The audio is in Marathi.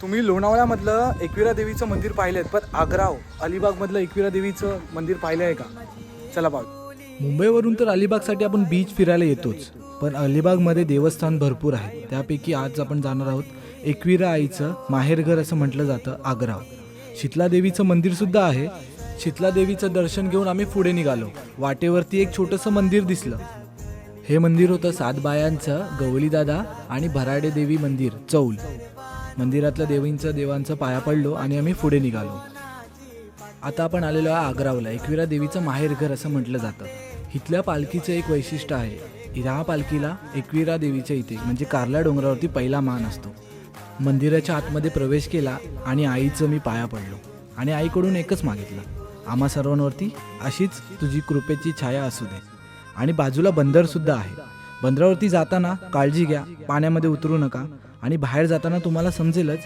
तुम्ही लोणावळ्यामधलं एकविरा देवीचं मंदिर पाहिलं आहे, पण आग्रा अलिबागमधलं एकविरा देवीचं मंदिर पाहिलं आहे का? चला पाहू. मुंबईवरून तर अलिबागसाठी आपण बीच फिरायला येतोच, पण अलिबागमध्ये देवस्थान भरपूर आहे. त्यापैकी आज आपण जाणार आहोत एकविरा आईचं माहेरघर असं म्हटलं जातं आग्रा. शीतला देवीचं मंदिरसुद्धा आहे. शीतला देवीचं दर्शन घेऊन आम्ही पुढे निघालो. वाटेवरती एक छोटंसं मंदिर दिसलं. हे मंदिर होतं सातबायांचं गवलीदादा आणि भराडे देवी मंदिर चौल. मंदिरातल्या देवांचं पाया पडलो आणि आम्ही पुढे निघालो. आता आपण आलेलो आहे आग्रावला. एकविरा देवीचं माहेरघर असं म्हटलं जातं. इथल्या पालखीचं एक वैशिष्ट्य आहे. ह्या पालखीला एकविरा देवीच्या इथे म्हणजे कारल्या डोंगरावरती पहिला मान असतो. मंदिराच्या आतमध्ये प्रवेश केला आणि आईचं मी पाया पडलो आणि आईकडून एकच मागितलं, आम्हा सर्वांवरती अशीच तुझी कृपेची छाया असू दे. आणि बाजूला बंदरसुद्धा आहे. बंदरावरती जाताना काळजी घ्या, पाण्यामध्ये उतरू नका आणि बाहेर जाताना तुम्हाला समजेलच